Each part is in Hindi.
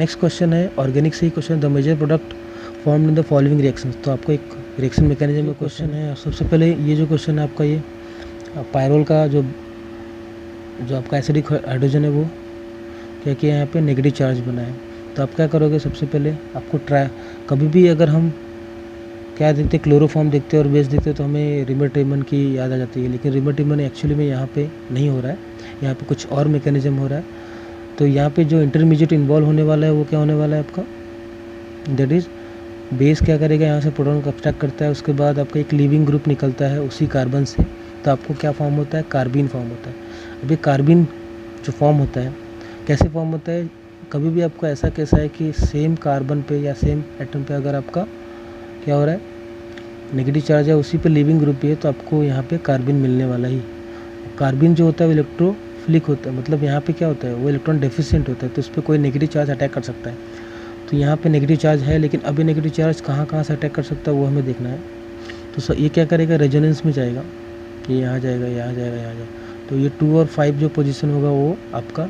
नेक्स्ट क्वेश्चन है ऑर्गेनिक से ही question, the major product formed in the following reactions. तो आपको एक रिएक्शन मैकेनिज्म का क्वेश्चन है। सबसे पहले ये जो क्वेश्चन है आपका, ये पायरोल का जो आपका एसिडिक हाइड्रोजन है वो क्या किया यहाँ पे नेगेटिव चार्ज बना है। तो आप क्या करोगे, सबसे पहले आपको कभी भी अगर हम क्या देखते हैं, क्लोरोफॉर्म देखते हैं और बेस देखते हैं तो हमें रिमर-टिमन की याद आ जाती है, लेकिन रिमर-टिमन एक्चुअली में यहाँ पे नहीं हो रहा है, यहाँ पे कुछ और मैकेनिज्म हो रहा है। तो यहाँ पे जो इंटरमीडिएट इन्वॉल्व होने वाला है वो क्या होने वाला है आपका, दैट इज़ बेस क्या करेगा, यहाँ से प्रोटॉन को अब्स्ट्रैक्ट करता है, उसके बाद आपका एक लीविंग ग्रुप निकलता है उसी कार्बन से, तो आपको क्या फॉर्म होता है, कार्बीन फॉर्म होता है। अभी कार्बीन जो फॉर्म होता है कैसे फॉर्म होता है, कभी भी आपको ऐसा कैसा है कि सेम कार्बन पे या सेम एटम पे अगर आपका क्या हो रहा है, नेगेटिव चार्ज है, उसी पे लीविंग ग्रुप भी है, तो आपको यहाँ पे कार्बन मिलने वाला ही। कार्बन जो होता है वो इलेक्ट्रोफिलिक होता है, मतलब यहाँ पे क्या होता है, वो इलेक्ट्रॉन डेफिशिएंट होता है, तो उस पर कोई नेगेटिव चार्ज अटैक कर सकता है। तो यहाँ पे नेगेटिव चार्ज है, लेकिन अभी नेगेटिव चार्ज कहाँ कहाँ से अटैक कर सकता है वो हमें देखना है। तो ये क्या करेगा, रेजोनेंस में जाएगा, ये यहाँ जाएगा, यहाँ जाएगा, यहाँ जाएगा। तो ये 2 और 5 जो पोजीशन होगा वो आपका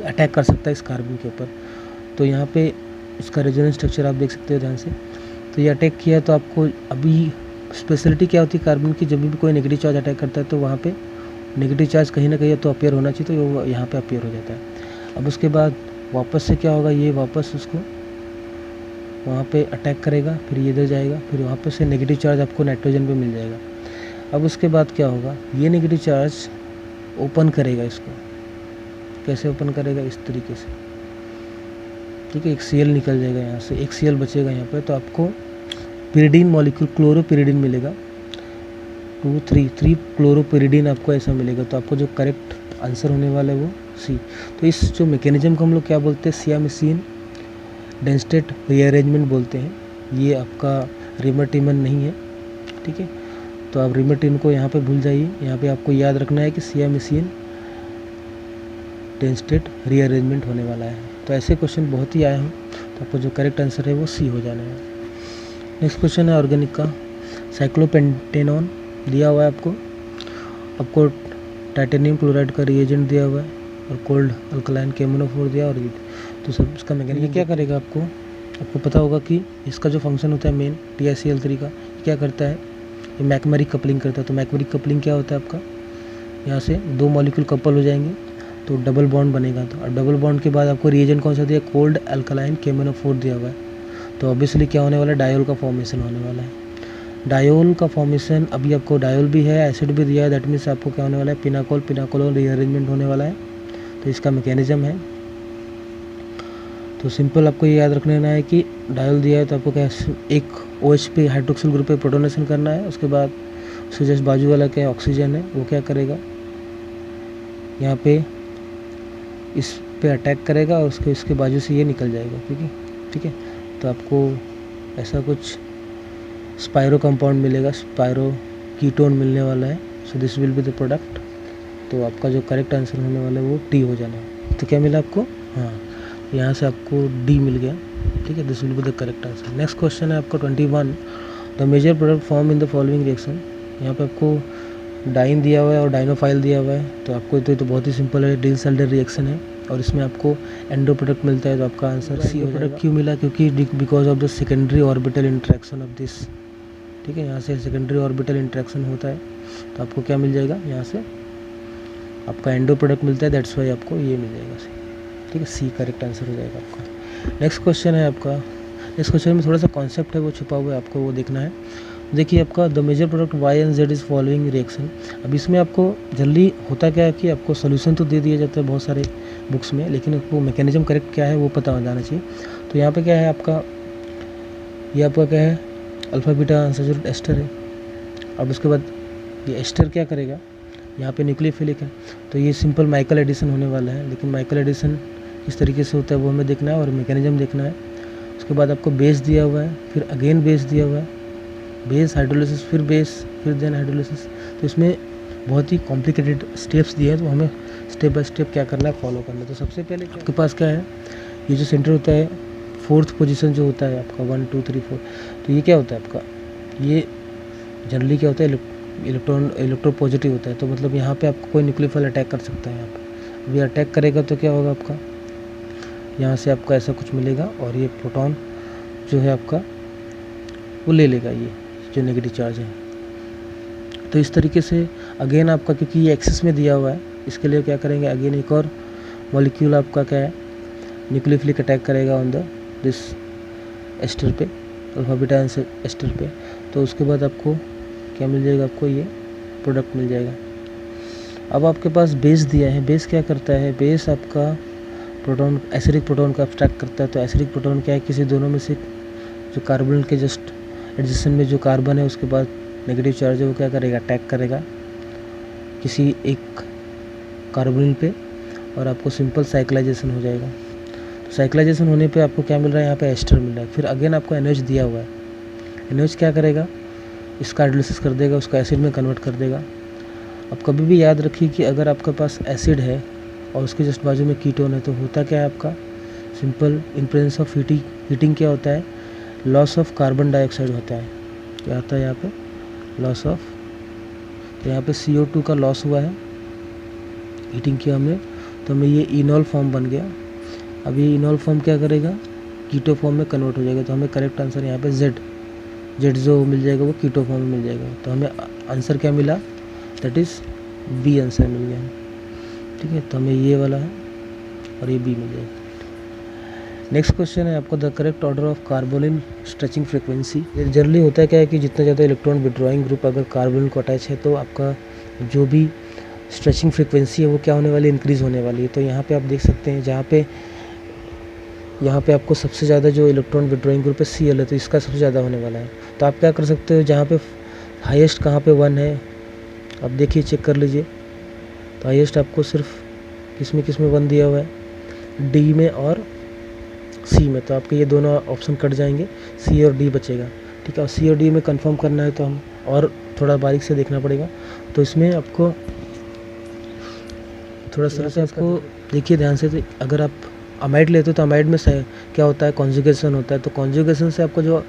अटैक कर सकता है इस कार्बन के ऊपर। तो यहाँ पे इसका रेजोनेंस स्ट्रक्चर आप देख सकते हो ध्यान से। तो ये अटैक किया, तो आपको अभी स्पेशलिटी क्या होती है कार्बन की, जब भी कोई नेगेटिव चार्ज अटैक करता है तो वहाँ पे नेगेटिव चार्ज कहीं ना कहीं तो अपेयर होना चाहिए, तो वो यहाँ पे अपेयर हो जाता है। अब उसके बाद वापस से क्या होगा, ये वापस उसको वहाँ पे अटैक करेगा, फिर ये इधर जाएगा, फिर वापस से नेगेटिव चार्ज आपको नाइट्रोजन पे मिल जाएगा। अब उसके बाद क्या होगा, ये नेगेटिव चार्ज ओपन करेगा इसको, कैसे ओपन करेगा, इस तरीके से, ठीक है। एक Cl निकल जाएगा यहाँ से, एक Cl बचेगा यहाँ पे, तो आपको पिरिडीन मॉलिक्यूल क्लोरोपिरिडीन मिलेगा, 3 क्लोरोपिरिडीन आपको ऐसा मिलेगा। तो आपको जो करेक्ट आंसर होने वाला है वो सी। तो इस जो मैकेनिज्म को हम लोग क्या बोलते हैं, सियामिसिन डेंस्टेट रीअरेंजमेंट बोलते हैं। ये आपका रिमर-टिमन नहीं है, ठीक है। तो आप रिमर-टिमन को यहाँ पे भूल जाइए, यहाँ पे आपको याद रखना है कि सियामिसिन डेंस्टेट रीअरेंजमेंट होने वाला है। तो ऐसे क्वेश्चन बहुत ही आए हैं, तो आपको जो करेक्ट आंसर है वो सी हो जाना है। नेक्स्ट क्वेश्चन है ऑर्गेनिक का, साइक्लोपेंटेनॉन दिया हुआ है आपको टाइटेनियम क्लोराइड का रिएजेंट दिया हुआ है और कोल्ड अल्कलाइन KMnO4 दिया, और तो सब इसका मैकेनिज्म क्या करेगा, आपको पता होगा कि इसका जो फंक्शन होता है मेन TiCl3 का, ये क्या करता है, ये मैकमेरिक कपलिंग करता है। तो मैकमेरिक कपलिंग क्या होता है आपका, यहाँ से 2 मॉलिक्यूल कपल हो जाएंगे तो डबल बॉन्ड बनेगा। तो और डबल बॉन्ड के बाद आपको रिएजेंट कौन सा दिया, कोल्ड अल्कलाइन KMnO4 दिया हुआ है। तो ऑब्वियसली क्या होने वाला है, डायोल का फॉर्मेशन होने वाला है। डायोल का फॉर्मेशन, अभी आपको डायोल भी है, एसिड भी दिया है, दैट मीन्स आपको क्या होने वाला है, पिनाकोल रीअरेंजमेंट होने वाला है। तो इसका मैकेनिज्म है, तो सिंपल आपको ये याद रखना है कि डायोल दिया है तो आपको क्या, एक OH पे हाइड्रोक्सिल ग्रुप पे प्रोटोनेशन करना है। उसके बाद उसके जस्ट बाजू वाला क्या ऑक्सीजन है, वो क्या करेगा, यहाँ पे इस पे अटैक करेगा और इसके बाजू से ये निकल जाएगा, ठीक है। तो आपको ऐसा कुछ स्पायरो कंपाउंड मिलेगा, स्पायरो कीटोन मिलने वाला है। So this will be the product. तो आपका जो करेक्ट आंसर होने वाला है वो डी हो जाना है। तो क्या मिला आपको, हाँ, यहाँ से आपको डी मिल गया, ठीक है। This will be the correct answer. Next question है आपका 21, the major product form in the following reaction. यहाँ पे आपको डाइन दिया हुआ है और डाइनोफाइल दिया हुआ है। तो आपको तो बहुत ही सिंपल है, डिल-साल्डर रिएक्शन है और इसमें आपको एंडो प्रोडक्ट मिलता है। तो आपका आंसर सी हो जाएगा। क्यों मिला, क्योंकि because of the secondary orbital interaction of this, ठीक है। यहाँ से सेकेंडरी ऑर्बिटल इंट्रैक्शन होता है, तो आपको क्या मिल जाएगा, यहाँ से आपका एंडो प्रोडक्ट मिलता है, दैट्स वाई आपको ये मिल जाएगा सी, ठीक है। सी करेक्ट आंसर हो जाएगा आपका। नेक्स्ट क्वेश्चन है आपका, नेक्स्ट क्वेश्चन में थोड़ा सा कॉन्सेप्ट है वो छुपा हुआ है, आपको वो देखना है। देखिए आपका the major product Y and Z is following reaction. अब इसमें आपको जल्दी होता क्या है कि आपको सोल्यूशन तो दे दिया जाता है बहुत सारे बुक्स में, लेकिन वो मैकेनिज्म करेक्ट क्या है वो पता हो जाना चाहिए। तो यहाँ पे क्या है आपका, ये आपका क्या है, अल्फा बीटा अनसैचुरेटेड एस्टर है। अब उसके बाद ये एस्टर क्या करेगा, यहाँ पे न्यूक्लियोफिलिक है, तो ये सिंपल माइकल एडिशन होने वाला है। लेकिन माइकल एडिशन किस तरीके से होता है वो हमें देखना है और मैकेनिज्म देखना है। उसके बाद आपको बेस दिया हुआ है, फिर अगेन बेस दिया हुआ है, बेस हाइड्रोलिसिस, फिर बेस, फिर देन हाइड्रोलिसिस। तो इसमें बहुत ही कॉम्प्लिकेटेड स्टेप्स दिए हैं, तो हमें स्टेप बाय स्टेप क्या करना है, फॉलो करना है। तो सबसे पहले आपके पास क्या है, ये जो सेंटर होता है, 4th पोजीशन जो होता है आपका 1 2 3 4, तो ये क्या होता है आपका, ये जनरली क्या होता है, इलेक्ट्रोपॉजिटिव होता है। तो मतलब यहाँ पे आपको कोई न्यूक्लियोफाइल अटैक कर सकता है। यहाँ पे अभी अटैक करेगा तो क्या होगा आपका, यहाँ से आपको ऐसा कुछ मिलेगा और ये प्रोटॉन जो है आपका वो ले लेगा ये जो नेगेटिव चार्ज है। तो इस तरीके से अगेन आपका, क्योंकि ये एक्सिस में दिया हुआ है, इसके लिए क्या करेंगे, अगेन एक और मॉलिक्यूल आपका क्या है, न्यूक्लियोफिलिक अटैक करेगा ऑन द दिस एस्टर पे, अल्फा बीटा एस्टर पे। तो उसके बाद आपको क्या मिल जाएगा, आपको ये प्रोडक्ट मिल जाएगा। अब आपके पास बेस दिया है, बेस क्या करता है, बेस आपका प्रोटॉन, एसिडिक प्रोटॉन का अब्स्ट्रैक्ट करता है। तो एसिडिक प्रोटॉन क्या है, किसी दोनों में से जो कार्बन के जस्ट एडजेसेंट में जो कार्बन है उसके बाद नेगेटिव चार्ज है वो क्या करेगा, अटैक करेगा किसी एक कार्बोनिल पे और आपको सिंपल साइक्लाइजेशन हो जाएगा। तो साइक्लाइजेशन होने पे आपको क्या मिल रहा है, यहाँ पे एस्टर मिल रहा है। फिर अगेन आपको NH दिया हुआ है, NH क्या करेगा, इसका हाइड्रोलिसिस कर देगा, उसको एसिड में कन्वर्ट कर देगा। अब कभी भी याद रखिए कि अगर आपके पास एसिड है और उसके जस्ट बाजू में कीटोन है तो होता क्या है आपका, simple in presence of heating क्या होता है, लॉस ऑफ कार्बन डाइऑक्साइड होता है। क्या आता है यहाँ पे, लॉस ऑफ, तो यहाँ पे CO2 का लॉस हुआ है, हीटिंग किया हमने, तो हमें ये इनॉल फॉर्म बन गया। अब ये इनॉल फॉर्म क्या करेगा, कीटो फॉर्म में कन्वर्ट हो जाएगा। तो हमें करेक्ट आंसर यहाँ पे जेड जो मिल जाएगा वो कीटो फॉर्म में मिल जाएगा। तो हमें आंसर क्या मिला, दैट इज़ बी आंसर मिल गया। ठीक है, तो हमें ये वाला है और ये बी मिल जाएगा। नेक्स्ट क्वेश्चन है आपको, the correct order of carbonyl stretching frequency. Generally होता है क्या है कि जितना ज़्यादा इलेक्ट्रॉन विड्रॉइंग ग्रुप अगर कार्बोनिल को अटैच है तो आपका जो भी स्ट्रेचिंग फ्रीक्वेंसी है वो क्या होने वाली है, इंक्रीज़ होने वाली है। तो यहाँ पे आप देख सकते हैं, यहाँ पे आपको सबसे ज़्यादा जो इलेक्ट्रॉन विड्रॉइंग ग्रुप है Cl है, तो इसका सबसे ज़्यादा होने वाला है। तो आप क्या कर सकते हो, जहाँ पे हाईएस्ट कहाँ पे 1 है, आप देखिए चेक कर लीजिए। तो हाईएस्ट आपको सिर्फ किस में 1 दिया हुआ है, डी में और सी में। तो आपके ये दोनों ऑप्शन कट जाएंगे, सी और डी बचेगा। ठीक है, और सी और डी में कंफर्म करना है तो हम और थोड़ा बारीक से देखना पड़ेगा। तो इसमें आपको थोड़ा सा आपको देखिए ध्यान से, तो अगर आप अमाइड लेते हो तो अमाइड में क्या होता है, कॉन्जुगेशन होता है। तो कॉन्जुगेशन से आपको जो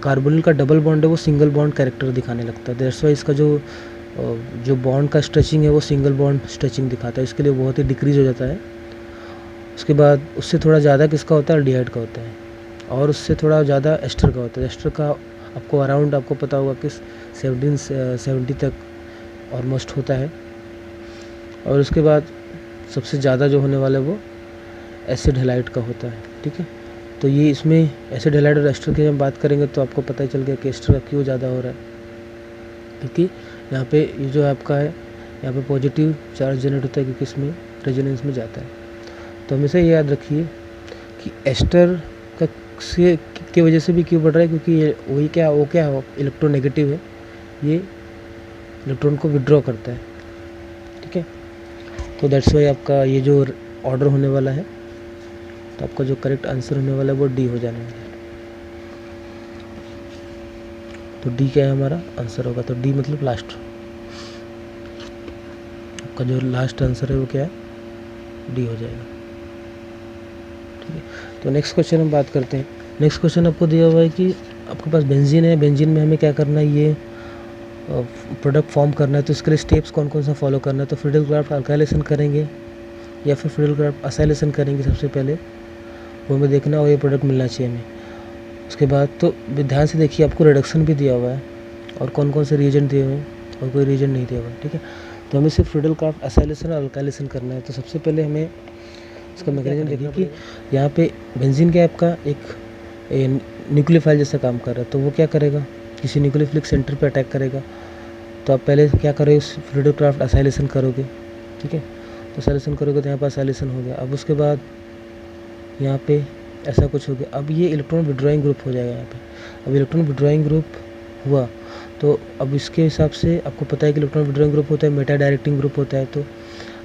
कार्बोनिल का डबल बॉन्ड है वो सिंगल बॉन्ड कैरेक्टर दिखाने लगता है। दैट्स वाई इसका जो बॉन्ड का स्ट्रेचिंग है वो सिंगल बॉन्ड स्ट्रेचिंग दिखाता है, इसके लिए बहुत ही डिक्रीज हो जाता है। उसके बाद उससे थोड़ा ज़्यादा किसका होता है, एल्डिहाइड का होता है, और उससे थोड़ा ज़्यादा एस्टर का होता है। एस्टर का आपको अराउंड आपको पता होगा कि 70 तक ऑलमोस्ट होता है। और उसके बाद सबसे ज़्यादा जो होने वाला है वो एसिड हैलाइड का होता है। ठीक है, तो ये इसमें एसिड हैलाइड और एस्टर की जब बात करेंगे तो आपको पता ही चल गया कि एस्टर का क्यों ज़्यादा हो रहा है, क्योंकि यहाँ पे ये जो आपका है यहाँ पे पॉजिटिव चार्ज जनरेट होता है, क्योंकि इसमें रेजोनेंस में जाता है। तो हमेशा ये याद रखिए कि एस्टर का की वजह से भी क्यों बढ़ रहा है, क्योंकि ये वो क्या है, इलेक्ट्रोनेगेटिव है, ये इलेक्ट्रॉन को विड्रॉ करता है। ठीक है, तो दैट्स वाई आपका ये जो ऑर्डर होने वाला है, तो आपका जो करेक्ट आंसर होने वाला है वो डी हो जाने वाला है। तो डी क्या है हमारा आंसर होगा, तो डी मतलब लास्ट, आपका जो लास्ट आंसर है वो क्या है, डी हो जाएगा। ठीक है, तो नेक्स्ट क्वेश्चन हम बात करते हैं। नेक्स्ट क्वेश्चन आपको दिया हुआ है कि आपके पास बेंजीन है, बेंजीन में हमें क्या करना है, ये प्रोडक्ट फॉर्म करना है। तो इसके लिए स्टेप्स कौन कौन सा फॉलो करना है, तो फ्रीडल क्राफ्ट अल्काइलेशन करेंगे या फिर फ्रीडल क्राफ्ट असाइलेशन करेंगे, सबसे पहले वो हमें देखना और ये प्रोडक्ट मिलना चाहिए हमें। उसके बाद तो ध्यान से देखिए, आपको रिडक्शन भी दिया हुआ है और कौन कौन से रिएजेंट दिए हुए हैं और कोई रिएजेंट नहीं दिया हुआ है। ठीक है, तो हमें सिर्फ फ्रीडल क्राफ्ट असाइलेशन और अल्काइलेशन करना है। तो सबसे पहले हमें इसका मैकेनिज्म देखिए कि यहाँ पे बेंजीन क्या आपका एक न्यूक्लियोफाइल जैसा काम कर रहा है। तो वो क्या करेगा, किसी न्यूक्लियोफिलिक सेंटर पे अटैक करेगा। तो आप पहले क्या करोगे, फ्रीडल क्राफ्ट असाइलेशन करोगे। ठीक है, तो असाइलेशन करोगे तो यहाँ पर असाइलेशन हो गया। अब उसके बाद यहाँ पे ऐसा कुछ हो गया। अब ये इलेक्ट्रॉन विड्रॉइंग ग्रुप हो जाएगा यहाँ पे। अब इलेक्ट्रॉन विड्रॉइंग ग्रुप हुआ तो अब इसके हिसाब से आपको पता है कि इलेक्ट्रॉन विड्रॉइंग ग्रुप होता है, मेटा डायरेक्टिंग ग्रुप होता है। तो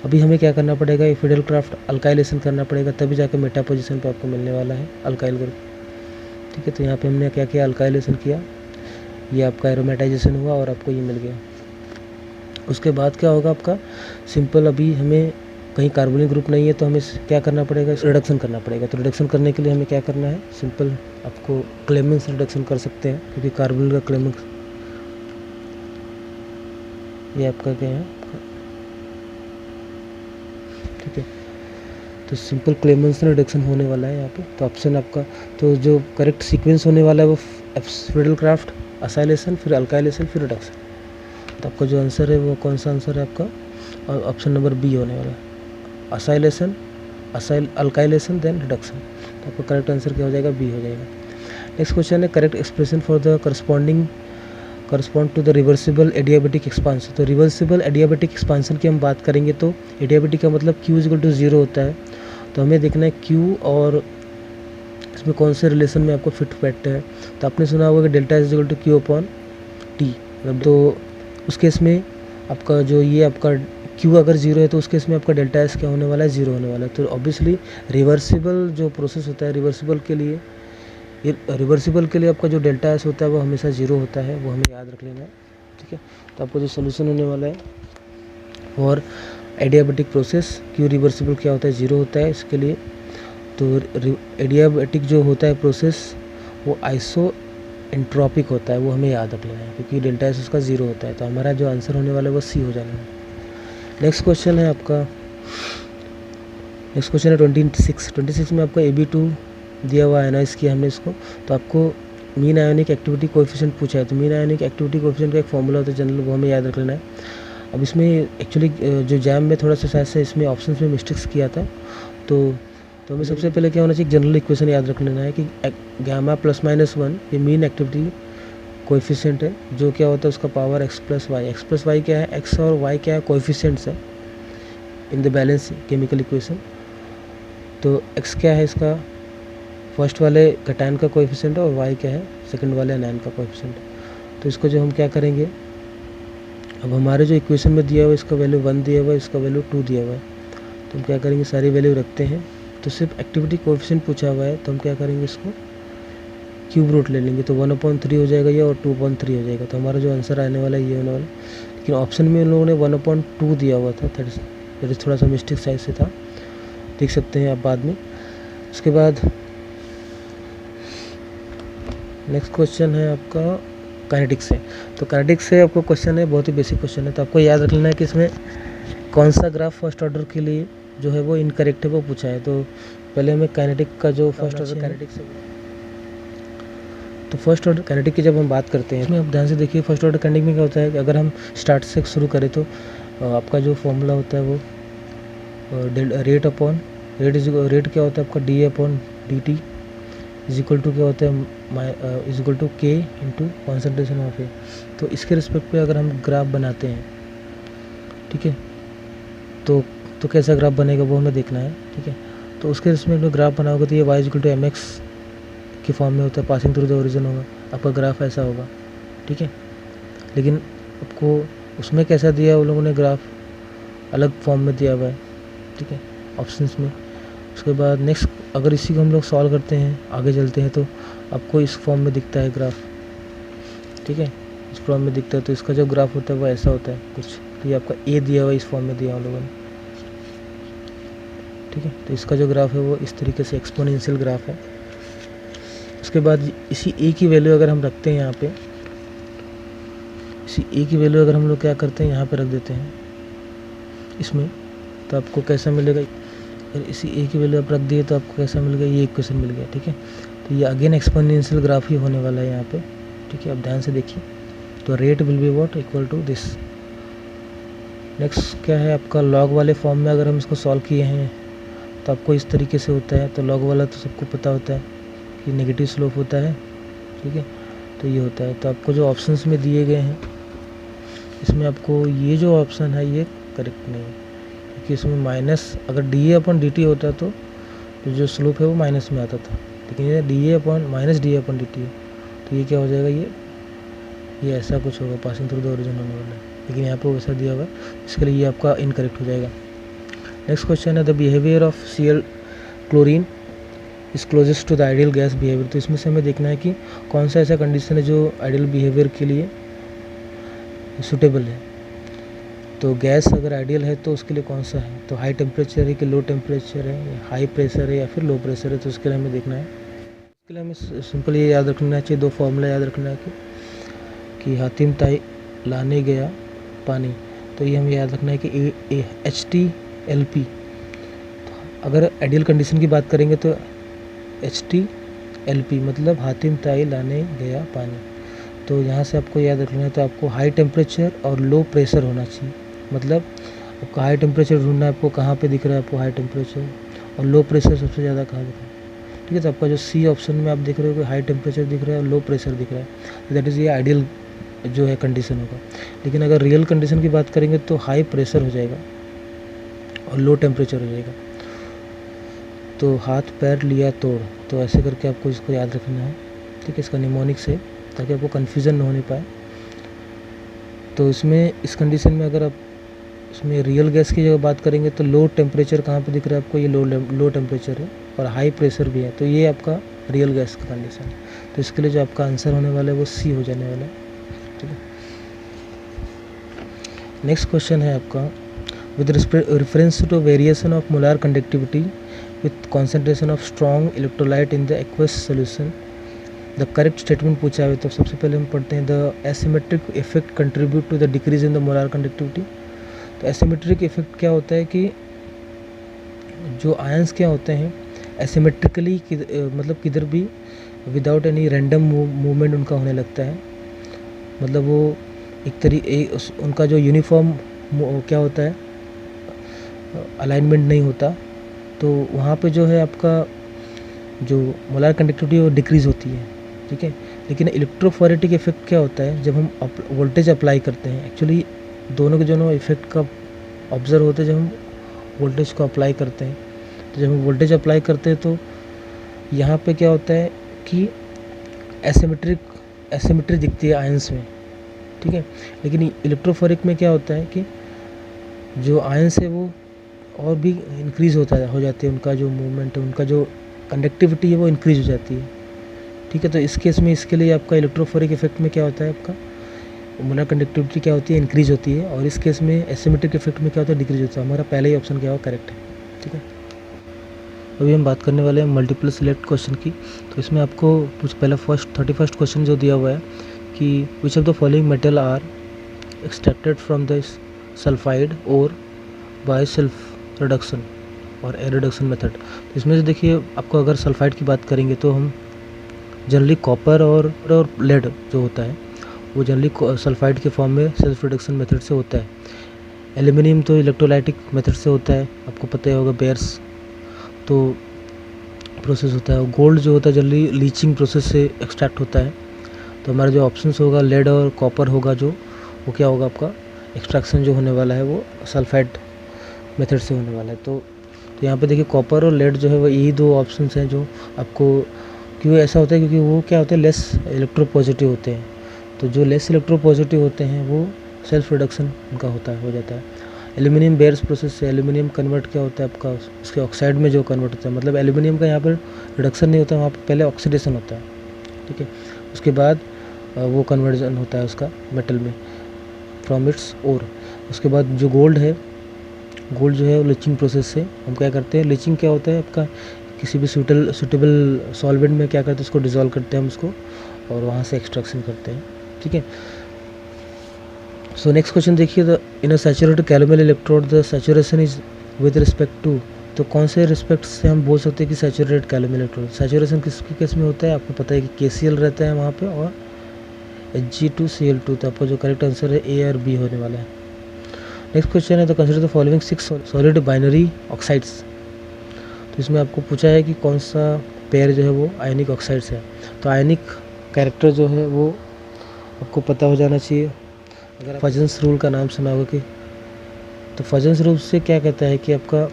अभी हमें क्या करना पड़ेगा, ये फ्रीडल क्राफ्ट अल्काइलेशन करना पड़ेगा, तभी जाकर मेटा पोजीशन पे आपको मिलने वाला है अल्काइल ग्रुप। ठीक है, तो यहाँ पे हमने क्या किया, अल्काइलेशन किया, ये आपका एरोमेटाइजेशन हुआ और आपको ये मिल गया। उसके बाद क्या होगा आपका सिंपल, अभी हमें कहीं कार्बोनिक ग्रुप नहीं है तो हमें क्या करना पड़ेगा, रिडक्शन करना पड़ेगा। तो रिडक्शन करने के लिए हमें क्या करना है, सिंपल आपको क्लेमेंस रिडक्शन कर सकते हैं, क्योंकि कार्बोनिल का क्लेमेंस ये आपका क्या है। ठीक है, तो सिंपल क्लेमेंसन रिडक्शन होने वाला है यहाँ पे। तो ऑप्शन आपका, तो जो करेक्ट सीक्वेंस होने वाला है वो फ्रीडलक्राफ्ट, असाइलेशन, फिर अल्काइलेशन, फिर रिडक्शन। तो आपका जो आंसर है वो कौन सा आंसर है आपका? ऑप्शन नंबर बी होने वाला है, असाइलेशन, अल्काइलेशन देन रिडक्शन। तो आपका करेक्ट आंसर क्या हो जाएगा? बी हो जाएगा। नेक्स्ट क्वेश्चन है correct expression for the correspond to the reversible adiabatic expansion. तो रिवर्सिबल एडियाबेटिक एक्सपांशन की हम बात करेंगे तो एडियाबेटिक का मतलब Q इक्वल टू 0 होता है। तो हमें देखना है Q और इसमें कौन से रिलेशन में आपको फिट बैठते हैं। तो आपने सुना होगा कि delta is equal to Q upon T। तो उस केस में आपका जो ये आपका Q अगर 0 है तो उस केस में आपका डेल्टा एस क्या होने वाला है? 0 होने वाला है। तो ऑब्वियसली रिवर्सिबल जो प्रोसेस होता है, रिवर्सिबल के लिए आपका जो डेल्टा एस होता है वो हमेशा 0 होता है, वो हमें याद रख लेना है। ठीक है, तो आपको जो सोल्यूशन होने वाला है और एडियाबेटिक प्रोसेस Q रिवर्सिबल क्या होता है? 0 होता है इसके लिए। तो एडियाबेटिक जो होता है प्रोसेस वो आइसो एंट्रोपिक होता है, वो हमें याद रख लेना है क्योंकि डेल्टा एस उसका 0 होता है। तो हमारा जो आंसर होने वाला है वो सी हो जाना है। नेक्स्ट क्वेश्चन है आपका, नेक्स्ट क्वेश्चन है 26 में आपका AB2 दिया हुआ है, एनालाइज किया हमने इसको। तो आपको मीन आयोनिक एक्टिविटी कोएफिशिएंट पूछा है। तो मीन आयोनिक एक्टिविटी कोएफिशिएंट का एक फॉर्मूला होता है जनरल, वो हमें याद रख लेना है। अब इसमें एक्चुअली जो जैम में थोड़ा सा शायद से इसमें ऑप्शंस में मिस्टेक्स किया था। तो हमें सबसे पहले क्या होना चाहिए? जनरल इक्वेशन याद रख लेना है कि गामा +-1 ये मीन एक्टिविटी कोएफिशिएंट है, जो क्या होता है उसका पावर x प्लस वाई क्या है? x और y क्या है? कोएफिशिएंट्स है in the balance chemical equation. तो x क्या है इसका? फर्स्ट वाले कैटायन का कोएफिशिएंट है और y क्या है? सेकंड वाले एनायन का कोएफिशिएंट। तो इसको जो हम क्या करेंगे, अब हमारे जो इक्वेशन में दिया हुआ है इसका वैल्यू 1 दिया हुआ है, इसका वैल्यू 2 दिया हुआ है। तो हम क्या करेंगे? सारी वैल्यू रखते हैं। तो सिर्फ एक्टिविटी कोएफिशिएंट पूछा हुआ है तो हम क्या करेंगे? इसको क्यूब रूट ले लेंगे। तो 1/3 हो जाएगा ये और 2/3 हो जाएगा। तो हमारा जो आंसर आने वाला है ये होने वाला है। लेकिन ऑप्शन में उन लोगों ने 1/2 दिया हुआ था, दैट इज़ थोड़ा सा मिस्टेक साइज से था, देख सकते हैं आप बाद में। उसके बाद नेक्स्ट क्वेश्चन है आपका काइनेटिक्स से। तो काइनेटिक्स से आपको क्वेश्चन है, बहुत ही बेसिक क्वेश्चन है। तो आपको याद रख लेना है कि इसमें कौन सा ग्राफ फर्स्ट ऑर्डर के लिए जो है वो इनकरेक्ट है वो पूछा है। तो पहले हमें काइनेटिक का जो फर्स्ट ऑर्डर काइनेटिक्स है, तो फर्स्ट ऑर्डर काइनेटिक की जब हम बात करते हैं इसमें आप ध्यान से देखिए, फर्स्ट ऑर्डर काइनेटिक में क्या होता है कि अगर हम स्टार्ट से शुरू करें तो आपका जो फॉर्मूला होता है वो रेट क्या होता है आपका dA/dt इज इक्वल टू क्या होता है is equal to K into concentration of A. तो इसके रिस्पेक्ट पे अगर हम ग्राफ बनाते हैं, ठीक है, तो कैसा ग्राफ बनेगा वो हमें देखना है। ठीक है, तो उसके रिस्पेक्ट में ग्राफ बनाओगे तो ये y इक्वल टू mx के फॉर्म में होता है, पासिंग थ्रू द ओरिजिन होगा, आपका ग्राफ ऐसा होगा। ठीक है, लेकिन आपको उसमें कैसा दिया है, उन लोगों ने ग्राफ अलग फॉर्म में दिया हुआ है। ठीक है, ऑप्शंस में। उसके बाद नेक्स्ट अगर इसी को हम लोग सॉल्व करते हैं, आगे चलते हैं, तो आपको इस फॉर्म में दिखता है ग्राफ। ठीक है, इस फॉर्म में दिखता है। तो इसका जो ग्राफ होता है वो ऐसा होता है कुछ। तो ये आपका ए दिया हुआ है, इस फॉर्म में दिया हम लोगों ने। ठीक है, तो इसका जो ग्राफ है वो इस तरीके से एक्सपोनेंशियल ग्राफ है। उसके बाद इसी ए की वैल्यू अगर हम रखते हैं यहाँ पे, इसी ए की वैल्यू अगर हम लोग क्या करते हैं यहाँ पे रख देते हैं इसमें, तो आपको कैसा मिलेगा? अगर इसी ए की वैल्यू आप रख दिए तो आपको कैसा मिल गया? ये इक्वेशन मिल गया। ठीक है, तो ये अगेन एक्सपोनेंशियल ग्राफ ही होने वाला है यहाँ पे। ठीक है, आप ध्यान से देखिए। तो rate will be what? Equal to this. Next क्या है आपका लॉग वाले फॉर्म में अगर हम इसको सॉल्व किए हैं तो आपको इस तरीके से होता है। तो लॉग वाला तो सबको पता होता है कि नेगेटिव स्लोप होता है। ठीक है, तो ये होता है। तो आपको जो ऑप्शंस में दिए गए हैं इसमें आपको ये जो ऑप्शन है ये करेक्ट नहीं है, क्योंकि इसमें माइनस अगर dA/dt होता तो जो स्लोप है वो माइनस में आता था, लेकिन ये -dA/dt है। तो ये क्या हो जाएगा? ये ऐसा कुछ होगा, पासिंग थ्रू द ओरिजिन होने वाला है, लेकिन यहाँ पे वैसा दिया हुआ है, इसके लिए ये आपका इनकरेक्ट हो जाएगा। नेक्स्ट क्वेश्चन है the behaviour of Cl chlorine is closest to the ideal gas behaviour. तो इसमें से हमें देखना है कि कौन सा ऐसा कंडीशन है जो आइडियल बिहेवियर के लिए सूटेबल है। तो गैस अगर आइडियल है तो उसके लिए कौन सा है? तो हाई टेम्परेचर है कि लो टेम्परेचर है, या हाई प्रेशर है या फिर लो प्रेशर है। तो उसके लिए हमें देखना है। इसके लिए हमें सिंपल ये याद रखना चाहिए, दो फॉर्मूला याद रखना है कि हातिम ताई लाने गया पानी। तो ये हमें याद रखना है कि HTLP अगर आइडियल कंडीशन की बात करेंगे तो HTLP मतलब हातिम ताई लाने गया पानी। तो यहाँ से आपको याद रखना है, तो आपको हाई टेम्परेचर और लो प्रेशर होना चाहिए। मतलब आपको हाई टेम्परेचर ढूंढना है, आपको कहाँ पे दिख रहा है आपको हाई टेम्परेचर, और लो प्रेशर सबसे ज़्यादा कहाँ दिख रहा है। ठीक है, तो आपका जो सी ऑप्शन में आप देख रहे हो कि हाई टेम्परेचर दिख रहा है और लो प्रेशर दिख रहा है, तो दैट इज़ ये आइडियल जो है कंडीशन होगा। लेकिन अगर रियल कंडीशन की बात करेंगे तो हाई प्रेशर हो जाएगा और लो टेम्परेचर हो जाएगा। तो हाथ पैर लिया तोड़, तो ऐसे करके आपको इसको याद रखना है। ठीक है, इसका निमोनिक से, ताकि आपको कन्फ्यूज़न ना होने पाए। तो इसमें इस कंडीशन में अगर आप इसमें रियल गैस की जगह बात करेंगे तो लो टेम्परेचर कहाँ पे दिख रहा है आपको, ये लो टेम्परेचर है और हाई प्रेशर भी है, तो ये आपका रियल गैस का कंडीशन है। तो इसके लिए जो आपका आंसर होने वाला है वो सी हो जाने वाला है। ठीक है, नेक्स्ट क्वेश्चन है आपका, with reference to variation of molar conductivity with concentration of strong electrolyte in the aqueous solution, the correct statement पूछा है। तो सबसे पहले हम पढ़ते हैं, the asymmetric effect contribute to the decrease in the molar conductivity. तो एसिमेट्रिक इफेक्ट क्या होता है कि जो आयंस क्या होते हैं एसिमेट्रिकली मतलब किधर भी विदाउट एनी रैंडम मूवमेंट उनका होने लगता है। मतलब वो उनका जो यूनिफॉर्म क्या होता है, अलाइनमेंट नहीं होता, तो वहाँ पे जो है आपका जो मोलार कंडक्टिविटी वो डिक्रीज़ होती है। ठीक है, लेकिन इलेक्ट्रोफोरेटिक इफेक्ट क्या होता है, जब हम वोल्टेज अप्लाई करते हैं, एक्चुअली दोनों के दोनों इफेक्ट का ऑब्ज़र्व होते हैं जब हम वोल्टेज को अप्लाई करते हैं। तो जब हम वोल्टेज अप्लाई करते हैं तो यहाँ पे क्या होता है कि एसिमेट्री दिखती है आयंस में। ठीक है, लेकिन इलेक्ट्रोफोरिक में क्या होता है कि जो आयंस है वो और भी इंक्रीज़ हो जाती है, उनका जो मूवमेंट है, उनका जो कंडक्टिविटी है वो इंक्रीज़ हो जाती है। ठीक है, तो इस केस में इसके लिए आपका इलेक्ट्रोफोरिक इफेक्ट में क्या होता है, आपका मोलार कंडक्टिविटी क्या होती है, इंक्रीज़ होती है, और इस केस में एसिमेट्रिक इफेक्ट में क्या होता है, डिक्रीज होता है। हमारा पहला ही ऑप्शन क्या हो करेक्ट है। ठीक है, अभी हम बात करने वाले हैं मल्टीपल सिलेक्ट क्वेश्चन की। तो इसमें आपको पहला 31st क्वेश्चन जो दिया हुआ है कि which of the following metal are extracted from the sulphide और बाय सेल्फ रिडक्शन और एयर रिडक्शन मेथड। तो इसमें से देखिए, आपको अगर सल्फाइड की बात करेंगे तो हम जनरली कॉपर और लेड जो होता है वो जनरली सल्फाइड के फॉर्म में सेल्फ रिडक्शन मेथड से होता है। एल्यूमिनियम तो इलेक्ट्रोलाइटिक मेथड से होता है, आपको पता ही होगा, बेयर्स तो प्रोसेस होता है। और गोल्ड जो होता है जनरली लीचिंग प्रोसेस से एक्सट्रैक्ट होता है। तो हमारा जो ऑप्शंस होगा लेड और कॉपर होगा, जो वो क्या होगा, आपका एक्सट्रैक्शन जो होने वाला है वो सल्फाइड मेथड से होने वाला है। तो यहाँ पे देखिए कॉपर और लेड जो है वो यही दो ऑप्शंस हैं जो आपको, क्यों ऐसा होता है, क्योंकि वो क्या होते हैं, लेस इलेक्ट्रोपॉजिटिव होते हैं। तो जो लेस इलेक्ट्रोपॉजिटिव होते हैं वो सेल्फ रिडक्शन उनका हो जाता है। एल्यूमिनियम बेयर्स प्रोसेस से एल्यूमिनियम कन्वर्ट क्या होता है आपका, उसके ऑक्साइड में जो कन्वर्ट होता है, मतलब एल्यूमिनियम का यहाँ पर रिडक्शन नहीं होता, वहाँ पर पहले ऑक्सीडेशन होता है। ठीक है, उसके बाद वो कन्वर्जन होता है उसका मेटल में फ्रॉम इट्स ओर। उसके बाद जो गोल्ड है, गोल्ड जो है वो लीचिंग प्रोसेस से हम क्या करते हैं, लीचिंग क्या होता है आपका, किसी भी सूटेबल सॉल्वेंट में क्या करते हैं, उसको डिज़ोल्व करते हैं हम उसको, और वहाँ से एक्सट्रैक्शन करते हैं। ठीक है, सो नेक्स्ट क्वेश्चन देखिए, the in a saturated calomel electrode the saturation is with respect to. तो कौन से रिस्पेक्ट से हम बोल सकते हैं कि सैचुरेटेड कैलोमेल इलेक्ट्रोड, सैचुरेशन किसके केस में होता है, आपको पता है कि KCl रहता है वहाँ पे और Hg2Cl2। तो आपका जो करेक्ट आंसर है A और B होने वाला है। नेक्स्ट क्वेश्चन है, तो consider the following 6 solid binary oxides. तो इसमें आपको पूछा है कि कौन सा पेयर जो है वो आयनिक ऑक्साइड्स है। तो आयनिक कैरेक्टर जो है वो आपको पता हो जाना चाहिए। अगर फजन्स रूल का नाम सुना होगा कि, तो फजन्स रूल से क्या कहता है कि आपका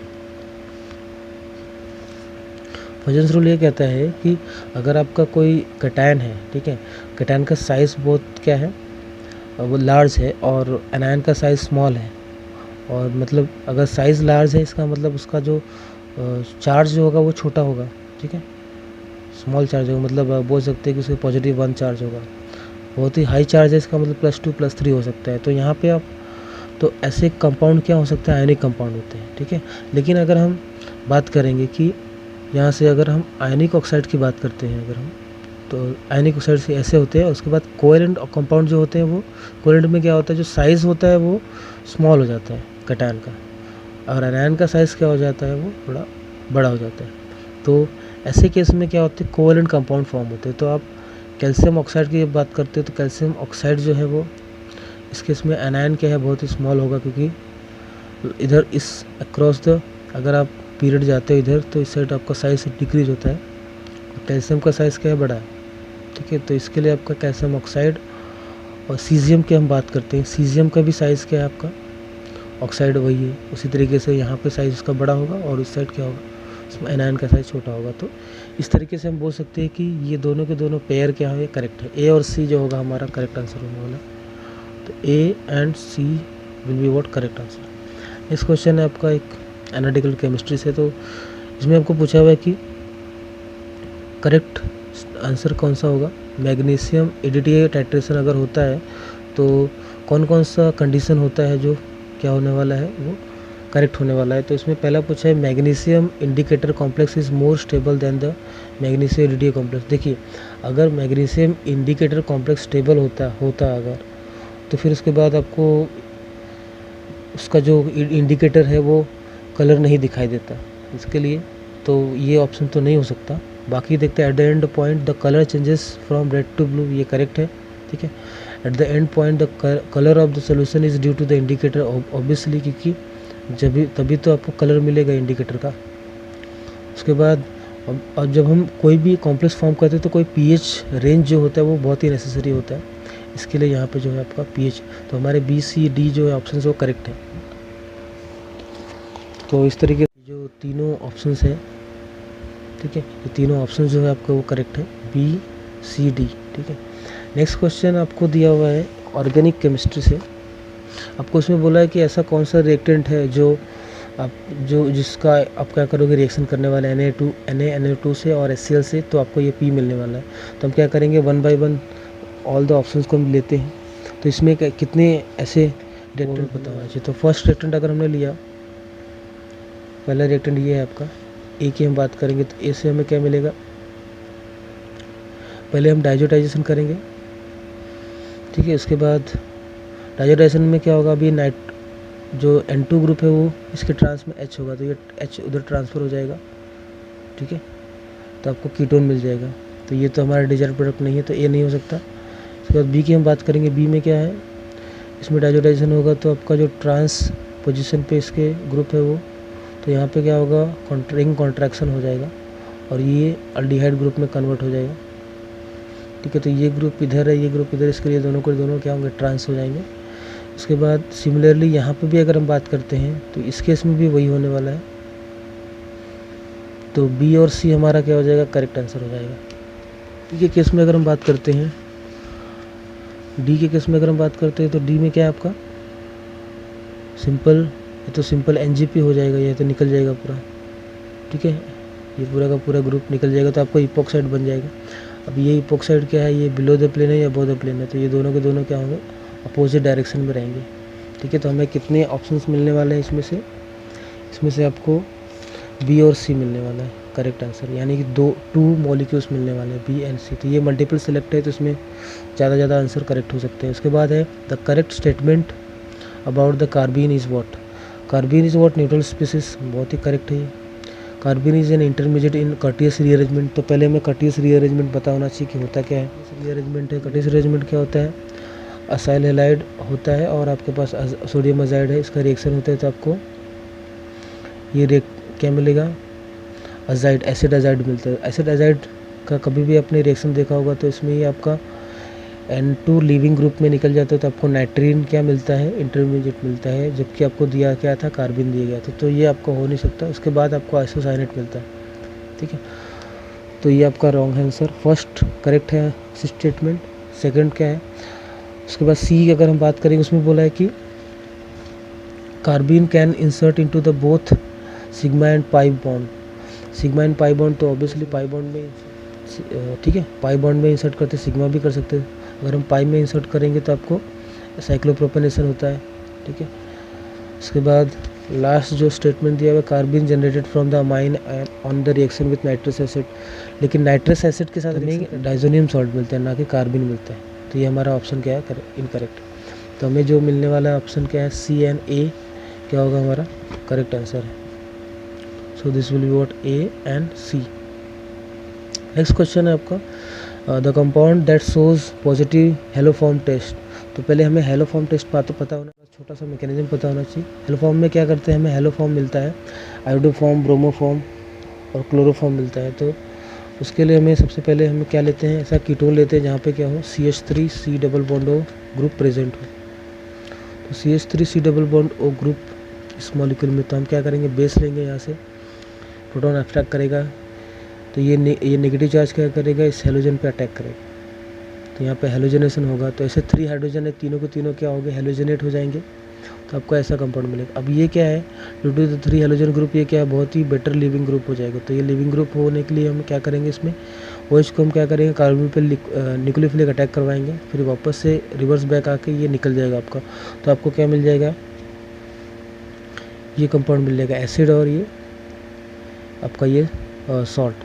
फजन्स रूल ये कहता है कि अगर आपका कोई कैटायन है, ठीक है, कैटायन का साइज़ बहुत क्या है, वो लार्ज है, और एनायन का साइज़ स्मॉल है, और मतलब अगर साइज़ लार्ज है इसका मतलब उसका जो चार्ज जो होगा वो छोटा होगा। ठीक है, स्मॉल चार्ज होगा, मतलब बोल सकते हैं कि उसके +1 चार्ज होगा। बहुत ही हाई चार्ज है इसका मतलब +2 +3 हो सकता है। तो यहाँ पे आप, तो ऐसे कंपाउंड क्या हो सकता है, आयनिक कंपाउंड होते हैं। ठीक है, लेकिन अगर हम बात करेंगे कि यहाँ से अगर हम आयनिक ऑक्साइड की बात करते हैं, अगर हम, तो आयनिक ऑक्साइड से ऐसे होते हैं। उसके बाद कोवेलेंट कंपाउंड जो होते हैं, वो कोवेलेंट में क्या होता है, जो साइज़ होता है वो स्मॉल हो जाता है कैटायन का, और एनायन का साइज़ क्या हो जाता है, वो थोड़ा बड़ा हो जाता है। तो ऐसे केस में क्या होते हैं, कोवैलेंट कंपाउंड फॉर्म होते हैं। तो आप कैल्शियम ऑक्साइड की जब बात करते हो तो कैल्शियम ऑक्साइड जो है वो इस केस में एनायन क्या है, बहुत ही स्मॉल होगा, क्योंकि इधर इस अक्रॉस द अगर आप पीरियड जाते हो इधर तो इस साइड आपका साइज़ डिक्रीज होता है, और कैल्शियम का साइज़ क्या है, बड़ा है। ठीक है, तो इसके लिए आपका कैल्शियम ऑक्साइड। और सीजियम की हम बात करते हैं, सीजियम का भी साइज़ क्या है आपका, ऑक्साइड वही है। उसी तरीके से यहाँ पे साइज़ इसका बड़ा होगा और इस साइड क्या होगा, इसमें एनायन का साइज़ छोटा होगा। तो इस तरीके से हम बोल सकते हैं कि ये दोनों के दोनों पेयर क्या है, करेक्ट है। ए और सी जो होगा हमारा करेक्ट आंसर होने वाला। तो A and C will be what, correct answer. Next question है आपका एक एनालिटिकल केमिस्ट्री से। तो इसमें आपको पूछा हुआ है कि करेक्ट आंसर कौन सा होगा। मैग्नीशियम एडीटीए टाइट्रेशन अगर होता है तो कौन कौन सा कंडीशन होता है जो क्या होने वाला है, वो करेक्ट होने वाला है। तो इसमें पहला पूछा है magnesium indicator complex is more stable than the magnesium EDTA complex. देखिए, अगर मैग्नीशियम इंडिकेटर कॉम्प्लेक्स स्टेबल होता अगर, तो फिर उसके बाद आपको उसका जो इंडिकेटर है वो कलर नहीं दिखाई देता। इसके लिए तो ये ऑप्शन तो नहीं हो सकता। बाकी देखते हैं, at the end point the colour changes from red to blue, ये करेक्ट है। ठीक है, at the end point the colour of the solution is due to the indicator, obviously, क्योंकि तभी तो आपको कलर मिलेगा इंडिकेटर का। उसके बाद अब जब हम कोई भी कॉम्प्लेक्स फॉर्म करते हैं तो कोई पीएच रेंज जो होता है वो बहुत ही नेसेसरी होता है। इसके लिए यहाँ पे जो है आपका पीएच, तो हमारे बी सी डी जो है ऑप्शन वो करेक्ट है। तो इस तरीके से जो तीनों ऑप्शंस हैं, ठीक है, ये तीनों ऑप्शन जो है आपका वो करेक्ट है, बी सी डी। ठीक है, नेक्स्ट क्वेश्चन आपको दिया हुआ है ऑर्गेनिक केमिस्ट्री से। आपको इसमें बोला है कि ऐसा कौन सा रिएक्टेंट है जिसका आप क्या करोगे, रिएक्शन करने वाला है Na2 से और HCl से, तो आपको ये P मिलने वाला है। तो हम क्या करेंगे, one by one all the options को हम लेते हैं। तो इसमें कितने ऐसे रिएक्टेंट पता होना चाहिए। तो फर्स्ट रिएक्टेंट अगर हमने लिया, पहला रिएक्टेंट ये है आपका ए की हम बात करेंगे, तो ए से हमें क्या मिलेगा, पहले हम डाइजोटाइजेशन करेंगे। ठीक है, उसके बाद डाइजोटाइजेशन में क्या होगा, अभी जो N2 ग्रुप है वो इसके ट्रांस में H होगा, तो ये H उधर ट्रांसफ़र हो जाएगा। ठीक है, तो आपको कीटोन मिल जाएगा। तो ये तो हमारा डिजायर्ड प्रोडक्ट नहीं है, तो ए नहीं हो सकता। उसके बाद बी की हम बात करेंगे, बी में क्या है, इसमें डाइजोटाइजेशन होगा तो आपका जो ट्रांस पोजीशन पे इसके ग्रुप है वो, तो यहाँ पे क्या होगा, रिंग कॉन्ट्रैक्शन हो जाएगा और ये अल्डिहाइड ग्रुप में कन्वर्ट हो जाएगा। ठीक है, तो ये ग्रुप इधर है, ये ग्रुप इधर, इसके लिए दोनों को दोनों क्या होंगे, ट्रांस हो जाएंगे। उसके बाद सिमिलरली यहाँ पे भी अगर हम बात करते हैं तो इस केस में भी वही होने वाला है। तो बी और सी हमारा क्या हो जाएगा, करेक्ट आंसर हो जाएगा। डी के केस में अगर हम बात करते हैं, डी के केस में अगर हम बात करते हैं तो डी में क्या है आपका सिंपल, ये तो सिंपल एनजीपी हो जाएगा, ये तो निकल जाएगा पूरा। ठीक है, ये पूरा का पूरा ग्रुप निकल जाएगा, तो आपको इपोक्साइड बन जाएगा। अब ये इपोक्साइड क्या है, ये बिलो द प्लेन है या अबव द प्लेन है, तो ये दोनों के दोनों क्या होंगे, अपोजिट डायरेक्शन में रहेंगे। ठीक है, तो हमें कितने ऑप्शंस मिलने वाले हैं इसमें से आपको बी और सी मिलने वाला है करेक्ट आंसर, यानी कि 2 मॉलिक्यूल्स मिलने वाले हैं, बी एंड सी। तो ये मल्टीपल सेलेक्ट है, तो इसमें ज़्यादा आंसर करेक्ट हो सकते हैं। उसके बाद है the correct statement about the carbene is what. Carbene is what, neutral species, बहुत ही करेक्ट है ये। Carbene is an intermediate in Curtius rearrangement. तो पहले हमें कर्टियस रीअरेंजमेंट पता होना चाहिए कि होता क्या है। रीअरेंजमेंट है, कर्टियस रीअरेंजमेंट क्या होता है, असाइल हैलाइड होता है और आपके पास सोडियम अजाइड है, इसका रिएक्शन होता है तो आपको ये क्या मिलेगा, अजाइड, एसिड अजाइड मिलता है। एसिड अजाइड का कभी भी आपने रिएक्शन देखा होगा तो इसमें ये आपका N2 लीविंग ग्रुप में निकल जाता है, तो आपको नाइट्रीन क्या मिलता है, इंटरमीडिएट मिलता है, जबकि आपको दिया क्या था, कार्बन दिया गया था। तो ये आपका हो नहीं सकता। उसके बाद आपको आइसोसाइनेट मिलता है। ठीक है, तो ये आपका रॉन्ग है आंसर। फर्स्ट करेक्ट है स्टेटमेंट, सेकंड क्या है। उसके बाद सी अगर हम बात करेंगे, उसमें बोला है कि carbene can insert into the both sigma and pi bond. Sigma and pi bond, तो ऑब्वियसली पाई बॉन्ड में, ठीक है, पाई बॉन्ड में इंसर्ट करते, सिग्मा भी कर सकते हैं। अगर हम पाई में इंसर्ट करेंगे तो आपको साइक्लोप्रोपेनेशन होता है। ठीक है, उसके बाद लास्ट जो स्टेटमेंट दिया हुआ, carbon generated from the amine on the reaction with nitrous acid. लेकिन नाइट्रस एसिड के साथ हमें डाइजोनियम सॉल्ट मिलता है, ना कि कार्बन मिलता है। तो ये हमारा ऑप्शन क्या है, इनकरेक्ट। तो हमें जो मिलने वाला ऑप्शन क्या है, सी एंड ए क्या होगा हमारा करेक्ट आंसर है। So this will be what A and C. Next question है आपका the compound that shows positive haloform test. तो पहले हमें हेलोफॉर्म टेस्ट पता होना, छोटा सा मैकेनिज्म पता होना चाहिए। हेलोफॉर्म में क्या करते हैं, हमें हेलोफॉर्म मिलता है, आयोडोफॉर्म, ब्रोमोफॉर्म और क्लोरोफॉर्म मिलता है। तो उसके लिए हमें सबसे पहले हमें क्या लेते हैं, ऐसा कीटोन लेते हैं जहाँ पे क्या हो CH3 C double bond O group present हो। तो CH3 C double bond O group इस मॉलिक्यूल में, तो हम क्या करेंगे, बेस लेंगे, यहाँ से प्रोटॉन अट्रैक्ट करेगा, तो ये नेगेटिव चार्ज क्या करेगा, इस हेलोजन पे अटैक करेगा, तो यहाँ पे हेलोजनेशन होगा। तो ऐसे 3 हाइड्रोजन है, तीनों के तीनों क्या हो गए, हेलोजनेट हो जाएंगे, तो आपको ऐसा कंपाउंड मिलेगा। अब ये क्या है, due to the 3 halogen group, ये क्या है, बहुत ही बेटर लिविंग ग्रुप हो जाएगा। तो ये लिविंग ग्रुप होने के लिए हम क्या करेंगे, इसमें OH को हम क्या करेंगे, कार्बन पे न्यूक्लियोफिलिक अटैक करवाएंगे, फिर वापस से रिवर्स बैक आके ये निकल जाएगा आपका। तो आपको क्या मिल जाएगा, ये कंपाउंड मिल जाएगा एसिड, और ये आपका ये सॉल्ट।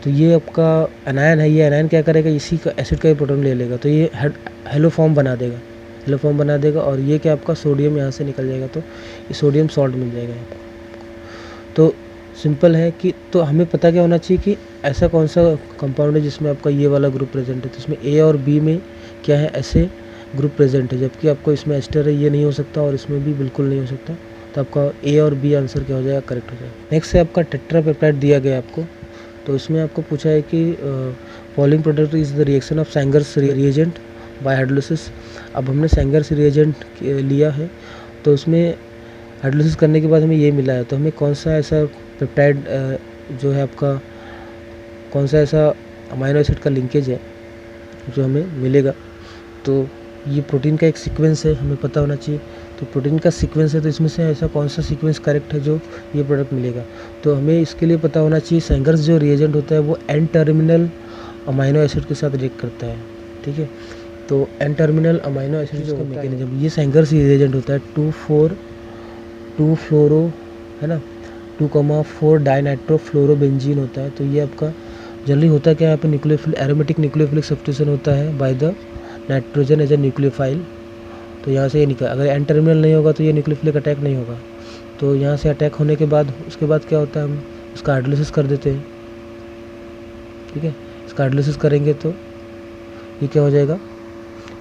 तो ये आपका एनायन है, ये एनायन क्या करेगा, इसी का एसिड का ही प्रोटॉन ले लेगा, तो ये हेलोफॉर्म बना देगा, और ये क्या आपका सोडियम यहाँ से निकल जाएगा, तो ये सोडियम सॉल्ट मिल जाएगा यहाँ पर। तो सिंपल है कि, तो हमें पता क्या होना चाहिए कि ऐसा कौन सा कंपाउंड है जिसमें आपका ये वाला ग्रुप प्रेजेंट है। तो इसमें A और B में क्या है, ऐसे ग्रुप प्रेजेंट है, जबकि आपको इसमें एस्टर है, ये नहीं हो सकता, और इसमें भी बिल्कुल नहीं हो सकता। तो आपका A और B आंसर क्या हो जाएगा, करेक्ट हो जाएगा। नेक्स्ट है आपका टेट्रापेप्टाइड दिया गया आपको। तो इसमें आपको पूछा है कि following product is the reaction of Sanger's reagent by hydrolysis. अब हमने सैंगर्स रिएजेंट लिया है, तो उसमें हाइड्रोलिसिस करने के बाद हमें ये मिला है, तो हमें कौन सा ऐसा पेप्टाइड जो है आपका, कौन सा ऐसा अमाइनो एसिड का लिंकेज है जो हमें मिलेगा। तो ये प्रोटीन का एक सीक्वेंस है, हमें पता होना चाहिए। तो प्रोटीन का सीक्वेंस है, तो इसमें से ऐसा कौन सा सीक्वेंस करेक्ट है जो ये प्रोडक्ट मिलेगा। तो हमें इसके लिए पता होना चाहिए, सैंगर्स जो रिएजेंट होता है वो एन टर्मिनल अमाइनो एसिड के साथ रिएक्ट करता है, ठीक है। तो एन टर्मिनल अमाइनो एसिड जो मैकेनिज्म, ये सैंगर्स रिएजेंट होता है 2 फ्लोरो है ना, 2,4 डाइनाइट्रोफ्लोरोबेंजीन होता है। तो ये आपका जनरली होता है क्या, यहाँ पे न्यूक्लियोफिल एरोमेटिक न्यूक्लियोफिलिक सब्स्टिट्यूशन होता है by the nitrogen as a nucleophile. तो यहाँ से ये निकल, अगर एन टर्मिनल नहीं होगा तो ये न्यूक्लियोफिलिक अटैक नहीं होगा। तो यहाँ से अटैक होने के बाद उसके बाद क्या होता है, हम उसका हाइड्रोलिसिस कर देते हैं, ठीक है। इसका हाइड्रोलिसिस करेंगे तो ये क्या हो जाएगा,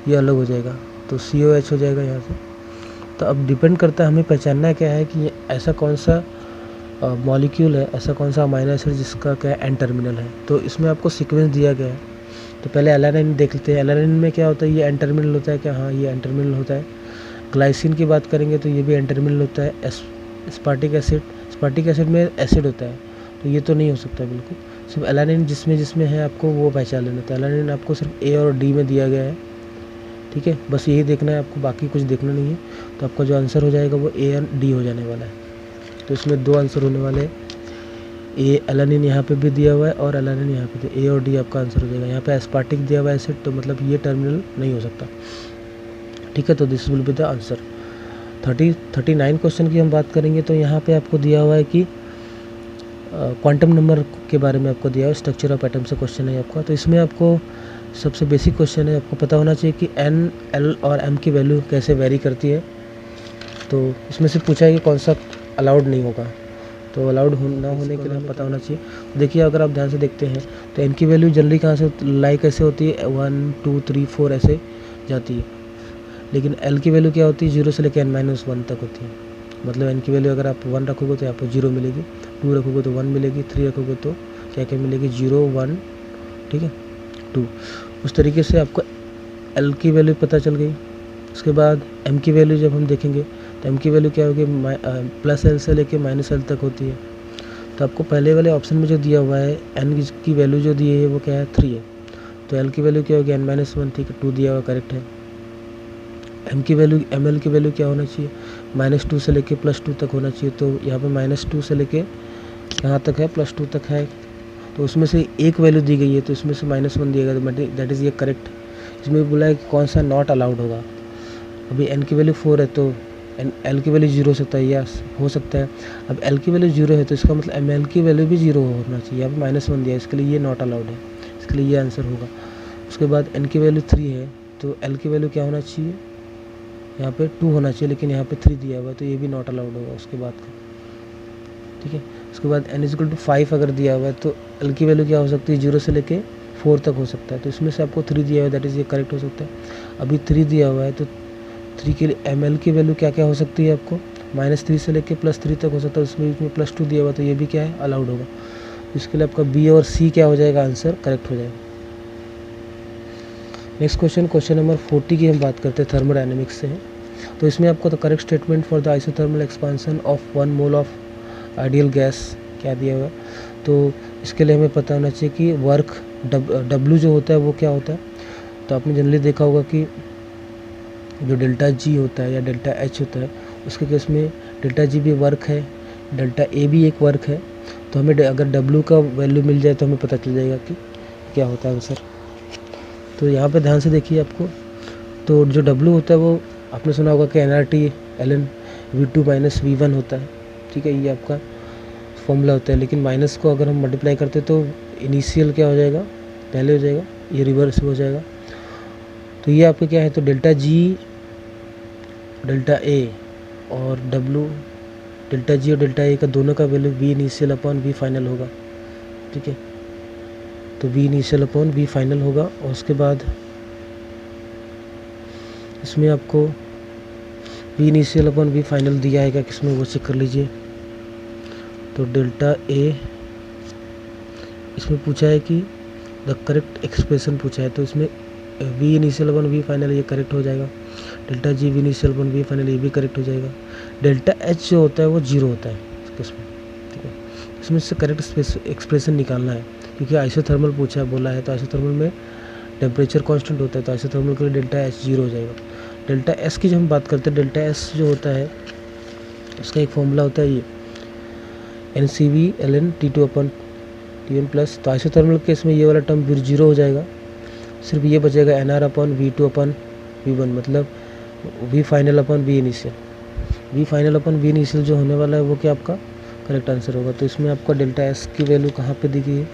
ये अलग हो जाएगा, तो COH हो जाएगा यहाँ से। तो अब डिपेंड करता है, हमें पहचानना क्या है कि ऐसा कौन सा मॉलिक्यूल है, ऐसा कौन सा अमाइनो एसिड जिसका क्या एन टर्मिनल है। तो इसमें आपको सीक्वेंस दिया गया है। तो पहले एलानिन देख लेते हैं, एलानिन में क्या होता है, ये एन टर्मिनल होता है क्या, हाँ ये एन टर्मिनल होता है। ग्लाइसिन की बात करेंगे तो ये भी एन टर्मिनल होता है। एस्पार्टिक एसिड में एसिड होता है, तो ये तो नहीं हो सकता बिल्कुल। सिर्फ एलानिन जिसमें है आपको वो पहचान लेना। तो एलानिन आपको सिर्फ A और D में दिया गया है, ठीक है, बस यही देखना है आपको, बाकी कुछ देखना नहीं है। तो आपका जो आंसर हो जाएगा वो A और D हो जाने वाला है। तो इसमें 2 आंसर होने वाले हैं, ए एलानिन यहाँ पे भी दिया हुआ है और एलानिन यहाँ पे, A और D आपका आंसर हो जाएगा। यहाँ पे एस्पार्टिक दिया हुआ है एसिड, तो मतलब ये टर्मिनल नहीं हो सकता, ठीक है। तो this will be the answer. 39 question की हम बात करेंगे, तो यहाँ पे आपको दिया हुआ है कि क्वांटम नंबर के बारे में आपको दिया हुआ है, स्ट्रक्चर ऑफ एटम से क्वेश्चन है आपका। तो इसमें आपको सबसे बेसिक क्वेश्चन है, आपको पता होना चाहिए कि N, L और M की वैल्यू कैसे वेरी करती है। तो इसमें से पूछा है कि कौन सा अलाउड नहीं होगा। तो अलाउड ना होने के लिए पता होना चाहिए। देखिए अगर आप ध्यान से देखते हैं तो N की वैल्यू जनरली कहाँ से लाई कैसे होती है, 1 2 3 4 ऐसे जाती है, लेकिन L की वैल्यू क्या होती है, 0 से लेकर n-1 तक होती है। मतलब N की वैल्यू अगर आप 1 रखोगे तो आपको 0 मिलेगी, 2 रखोगे तो 1 मिलेगी, 3 रखोगे तो क्या क्या मिलेगी, 0 1, ठीक है, 2। उस तरीके से आपको L की वैल्यू पता चल गई। उसके बाद M की वैल्यू जब हम देखेंगे तो M की वैल्यू क्या होगी, +L से लेके -L तक होती है। तो आपको पहले वाले ऑप्शन में जो दिया हुआ है N की वैल्यू जो दी है वो क्या है, 3 है। तो L की वैल्यू क्या होगी, n-1, ठीक है, 2 दिया हुआ, करेक्ट है। M की वैल्यू, ML की वैल्यू क्या होना चाहिए, -2 से लेके +2 तक होना चाहिए। तो यहाँ पे -2 से लेके यहाँ तक है, +2 तक है, तो उसमें से एक वैल्यू दी गई है, तो इसमें से -1 दिया गया, तो दैट इज़ ये करेक्ट। इसमें बोला है कि कौन सा नॉट अलाउड होगा। अभी N की वैल्यू 4 है तो L की वैल्यू 0 हो सकता है, यस हो सकता है। अब L की वैल्यू 0 है तो इसका मतलब ML की वैल्यू भी 0 होना चाहिए। यहाँ पे -1 दिया है, इसके लिए ये नॉट अलाउड है, इसके लिए ये आंसर होगा। उसके बाद N की वैल्यू 3 है, तो L की वैल्यू क्या होना चाहिए, यहाँ पे 2 होना चाहिए, लेकिन यहाँ पे 3 दिया हुआ है, तो ये भी नॉट अलाउड होगा उसके बाद का, ठीक है। उसके बाद n इक्वल टू 5 अगर दिया हुआ है तो l की वैल्यू क्या हो सकती है, 0 से लेके 4 तक हो सकता है। तो इसमें से आपको 3 दिया हुआ है, दैट इज़ ये करेक्ट हो सकता है। अभी 3 दिया हुआ है तो 3 के लिए ml की वैल्यू क्या क्या हो सकती है आपको, -3 से लेके +3 तक हो सकता है। उसमें बीच में +2 दिया हुआ तो ये भी क्या है, अलाउड होगा। इसके लिए आपका बी और सी क्या हो जाएगा, आंसर करेक्ट हो जाएगा। नेक्स्ट क्वेश्चन नंबर 40 की हम बात करते हैं, थर्मोडायनेमिक्स से है। तो इसमें आपको the correct statement for the isothermal expansion of 1 mole of ideal gas क्या दिया हुआ है। तो इसके लिए हमें पता होना चाहिए कि वर्क W जो होता है वो क्या होता है। तो आपने जनरली देखा होगा कि जो डेल्टा G होता है या डेल्टा H होता है, उसके केस में डेल्टा G भी वर्क है, डेल्टा A भी एक वर्क है। तो हमें अगर W का वैल्यू मिल जाए तो हमें पता चल जाएगा कि क्या होता है आंसर। तो यहाँ पे ध्यान से देखिए आपको, तो जो W होता है वो आपने सुना होगा कि nRT ln V2 - V1 होता है, ठीक है, ये आपका फॉर्मूला होता है। लेकिन माइनस को अगर हम मल्टीप्लाई करते तो इनिशियल क्या हो जाएगा, पहले हो जाएगा, ये रिवर्स हो जाएगा। तो ये आपका क्या है, तो डेल्टा G डेल्टा A और W, डेल्टा G और डेल्टा A का दोनों का value V initial upon V final होगा, ठीक है। तो V initial upon V final होगा और उसके बाद इसमें आपको V initial upon V final दिया है क्या किसमें, वो चेक कर लीजिए। तो डेल्टा A इसमें पूछा है कि द करेक्ट एक्सप्रेशन पूछा है, तो इसमें V initial upon V final ये करेक्ट हो जाएगा। Delta G V initial upon V final ये भी करेक्ट हो जाएगा। डेल्टा H जो होता है वो 0 होता है इसमें, ठीक है। इसमें से करेक्ट एक्सप्रेशन निकालना है, क्योंकि आइसोथर्मल पूछा है, बोला है, तो आइसोथर्मल में टेम्परेचर कांस्टेंट होता है, तो आइसोथर्मल के लिए डेल्टा H 0 हो जाएगा। डेल्टा S की जब हम बात करते हैं, डेल्टा S जो होता है उसका एक फॉर्मूला होता है ये NCV ln T2/T1 प्लस। तो आइसोथर्मल केस में ये वाला टर्म फिर 0 हो जाएगा, सिर्फ ये बचेगा nR/V2/V1, मतलब V final upon V initial. V final upon V initial जो होने वाला है वो क्या आपका करेक्ट आंसर होगा। तो इसमें आपका डेल्टा S की वैल्यू कहाँ पे दी गई है,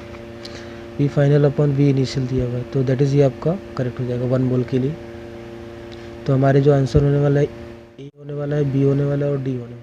V final upon V initial दिया हुआ है, तो दैट इज़ ये आपका करेक्ट हो जाएगा 1 मोल के लिए। तो हमारे जो आंसर होने वाला है A होने वाला है, B होने वाला है और D होने वाला है।